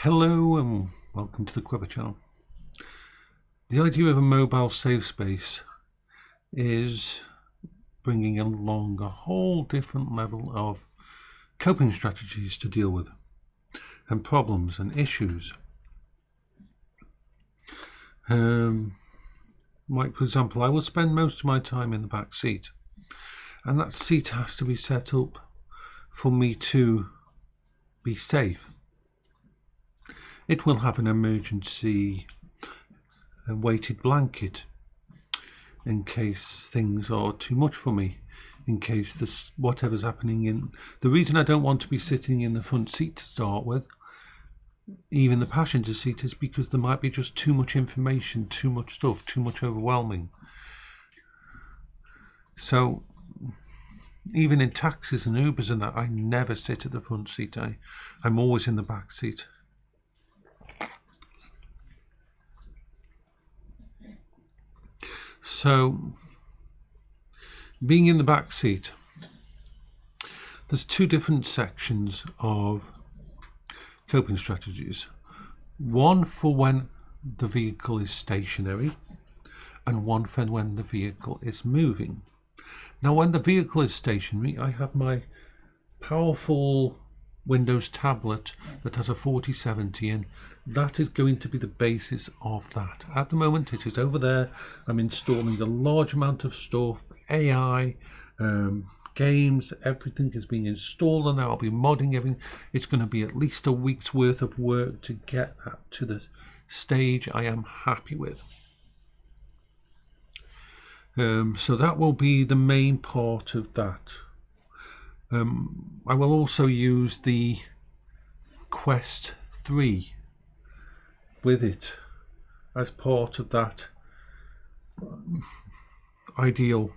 Hello and welcome to the Quiver channel. The idea of a mobile safe space is bringing along a whole different level of coping strategies to deal with and problems and issues. Like for example, I will spend most of my time in the back seat, and that seat has to be set up for me to be safe. It will have an emergency weighted blanket in case things are too much for me, in case whatever's happening in... The reason I don't want to be sitting in the front seat to start with, even the passenger seat, is because there might be just too much information, too much stuff, too much overwhelming. So even in taxis and Ubers and that, I never sit at the front seat. I'm always in the back seat. So, being in the back seat, there's two different sections of coping strategies. One for when the vehicle is stationary, and one for when the vehicle is moving. Now, when the vehicle is stationary, I have my powerful Windows tablet that has a 4070, and that is going to be the basis of that. At the moment it is over there. I'm installing a large amount of stuff, AI, games, everything is being installed, and I'll be modding everything. It's going to be at least a week's worth of work to get that to the stage I am happy with. So that will be the main part of that. I will also use the Quest 3 with it as part of that ideal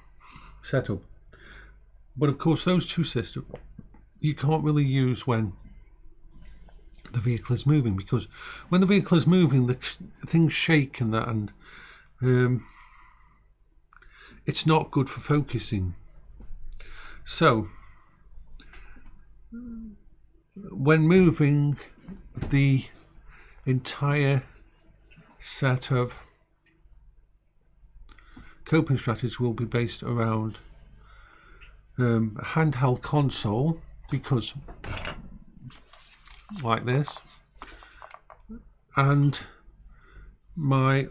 setup. But of course those two systems you can't really use when the vehicle is moving, because when the vehicle is moving the things shake and that, and it's not good for focusing. So when moving, the entire set of coping strategies will be based around a handheld console, because like this, and my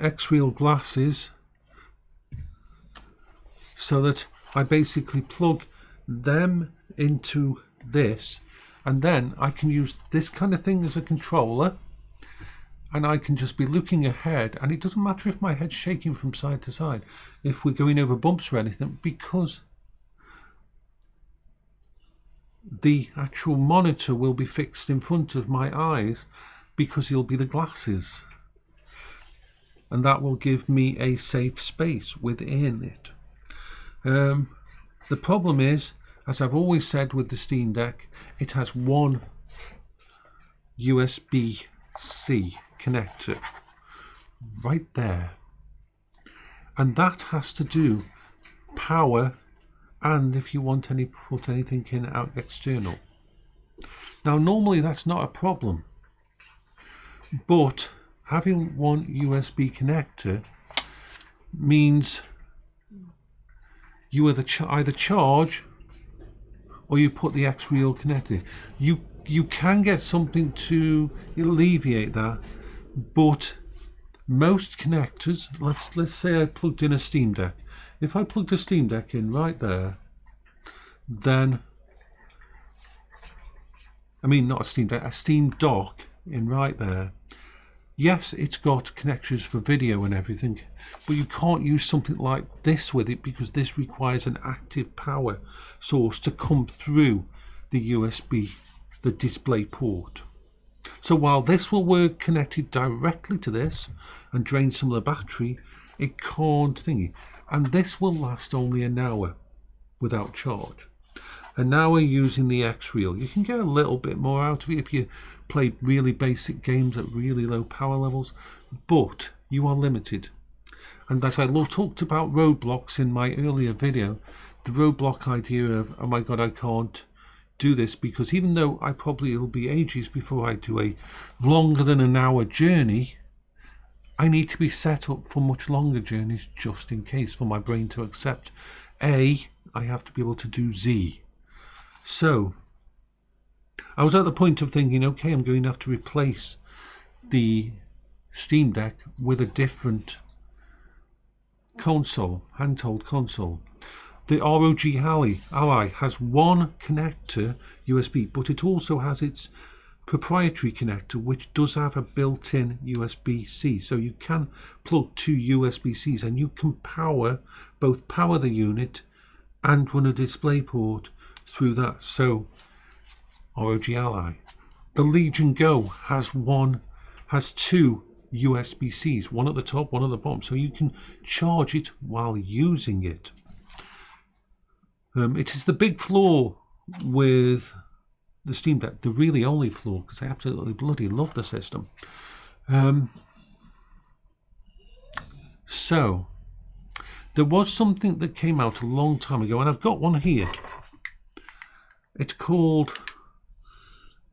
X-Real glasses, so that I basically plug them into this, and then I can use this kind of thing as a controller, and I can just be looking ahead, and it doesn't matter if my head's shaking from side to side if we're going over bumps or anything, because the actual monitor will be fixed in front of my eyes, because it'll be the glasses, and that will give me a safe space within it. The problem is, as I've always said with the Steam Deck, it has one USB-C connector right there, and that has to do power, and if you want put anything in out external. Now normally that's not a problem, but having one USB connector means you either charge or you put the X-Real connector. You can get something to alleviate that, but most connectors, let's say I plugged in a Steam Deck. If I plugged a Steam Deck in right there, then, I mean not a Steam Deck, a Steam Dock in right there. Yes, it's got connectors for video and everything, but you can't use something like this with it, because this requires an active power source to come through the USB, the display port. So while this will work connected directly to this and drain some of the battery, it can't thingy. And this will last only an hour without charge. And now we're using the X-Real. You can get a little bit more out of it if you play really basic games at really low power levels, but you are limited. And as I talked about roadblocks in my earlier video, the roadblock idea of, oh my god, I can't do this, because even though it'll be ages before I do a longer than an hour journey, I need to be set up for much longer journeys just in case, for my brain to accept A, I have to be able to do Z. So I was at the point of thinking, okay, I'm going to have to replace the Steam Deck with a different console, handheld console. The ROG Ally has one connector USB, but it also has its proprietary connector, which does have a built-in USB-C. So you can plug two USB-Cs and you can both power the unit and run a display port through that. So ROG Ally. The Legion Go has two USB-Cs, one at the top, one at the bottom, so you can charge it while using it. It is the big flaw with the Steam Deck, the really only flaw, because I absolutely bloody love the system. So there was something that came out a long time ago, and I've got one here. It's called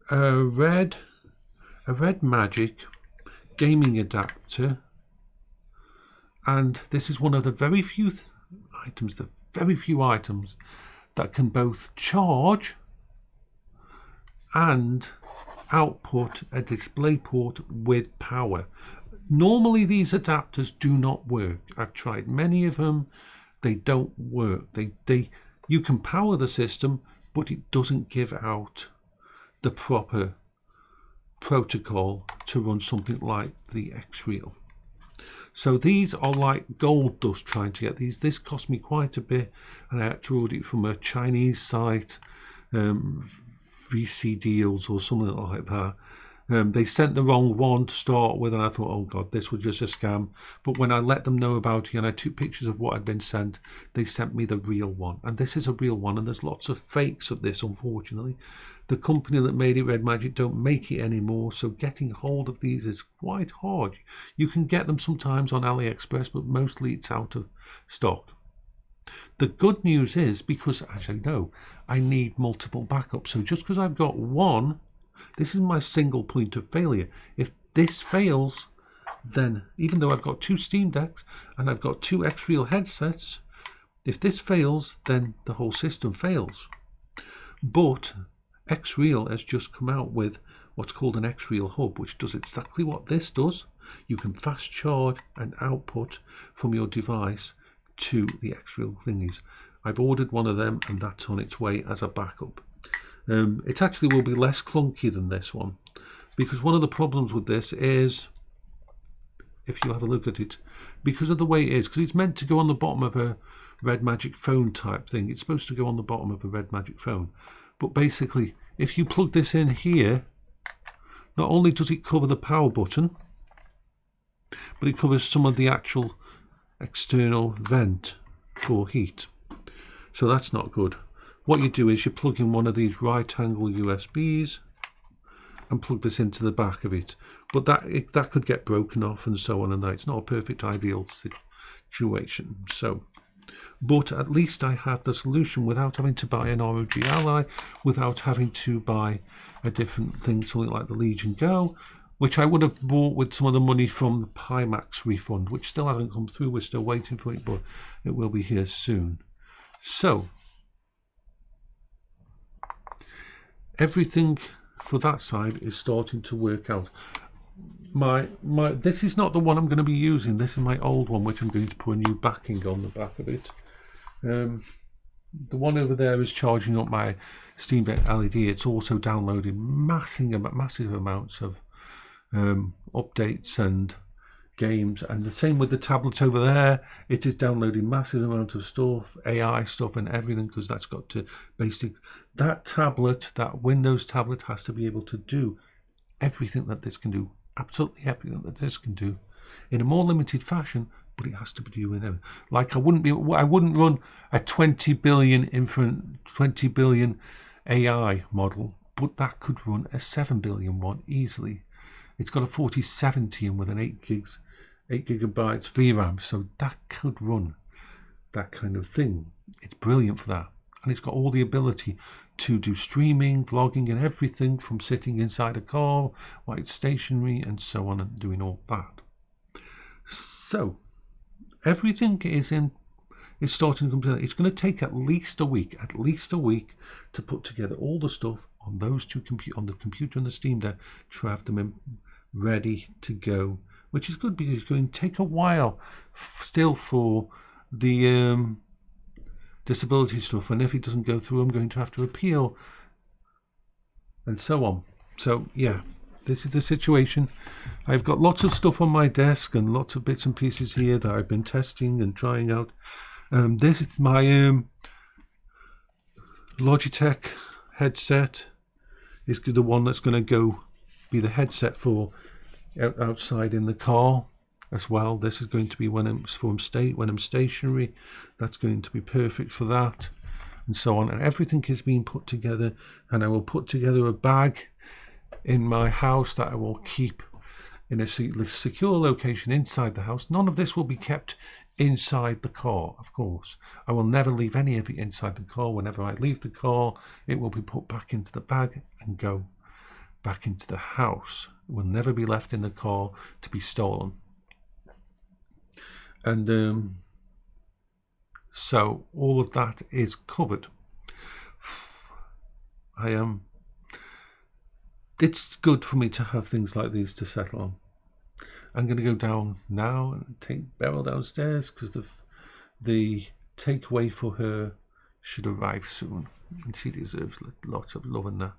a Red Magic gaming adapter, and this is one of the very few items that can both charge and output a display port with power. Normally these adapters do not work. I've tried many of them, they don't work. You can power the system, but it doesn't give out the proper protocol to run something like the X-Reel. So these are like gold dust trying to get these. This cost me quite a bit, and I had to order it from a Chinese site, VC Deals or something like that. They sent the wrong one to start with, and I thought, oh God, this was just a scam. But when I let them know about it and I took pictures of what had been sent, they sent me the real one. And this is a real one, and there's lots of fakes of this, unfortunately. The company that made it, Red Magic, don't make it anymore, so getting hold of these is quite hard. You can get them sometimes on AliExpress, but mostly it's out of stock. The good news is, because as you know, I need multiple backups. So just because I've got one, this is my single point of failure. If this fails, then even though I've got two Steam Decks and I've got two X-Reel headsets, if this fails, then the whole system fails. But X-Reel has just come out with what's called an X-Reel hub, which does exactly what this does. You can fast charge and output from your device to the X-Reel thingies. I've ordered one of them, and that's on its way as a backup. It actually will be less clunky than this one, because one of the problems with this is, if you have a look at it, because of the way it is, because it's meant to go on the bottom of a Red Magic phone type thing. It's supposed to go on the bottom of a Red Magic phone. But basically, if you plug this in here, not only does it cover the power button, but it covers some of the actual external vent for heat. So that's not good. What you do is you plug in one of these right angle USBs and plug this into the back of it. But that could get broken off and so on, and that. It's not a perfect ideal situation. So, but at least I have the solution without having to buy an ROG Ally, without having to buy a different thing, something like the Legion Go, which I would have bought with some of the money from the Pimax refund, which still hasn't come through. We're still waiting for it, but it will be here soon. So everything for that side is starting to work out. This is not the one I'm going to be using. This is my old one, which I'm going to put a new backing on the back of it. The one over there is charging up my Steam Deck LED. It's also downloading massive amounts of updates and games, and the same with the tablet over there. It is downloading massive amount of stuff, AI stuff and everything, because that's got to that Windows tablet has to be able to do everything that this can do, absolutely everything that this can do, in a more limited fashion, but it has to be doing everything. Like I wouldn't run a 20 billion AI model, but that could run a 7 billion one easily. It's got a 4070 and with an 8 gigabytes VRAM, so that could run that kind of thing. It's brilliant for that. And it's got all the ability to do streaming, vlogging and everything from sitting inside a car while it's stationary and so on, and doing all that. So everything is starting to come together. It's going to take at least a week to put together all the stuff on those two on the computer and the Steam Deck to have them ready to go, which is good because it's going to take a while still for the disability stuff, and if it doesn't go through I'm going to have to appeal and so on. So yeah, this is the situation. I've got lots of stuff on my desk and lots of bits and pieces here that I've been testing and trying out. This is my Logitech headset. Is the one that's going to be the headset for outside in the car as well. This is going to be when I'm stationary. That's going to be perfect for that, and so on. And everything is being put together, and I will put together a bag in my house that I will keep in a secure location inside the house. None of this will be kept inside the car, of course. I will never leave any of it inside the car. Whenever I leave the car, it will be put back into the bag and go back into the house. It will never be left in the car to be stolen. And so all of that is covered. It's good for me to have things like these to settle on. I'm going to go down now and take Beryl downstairs because the takeaway for her should arrive soon, and she deserves lots of love and that.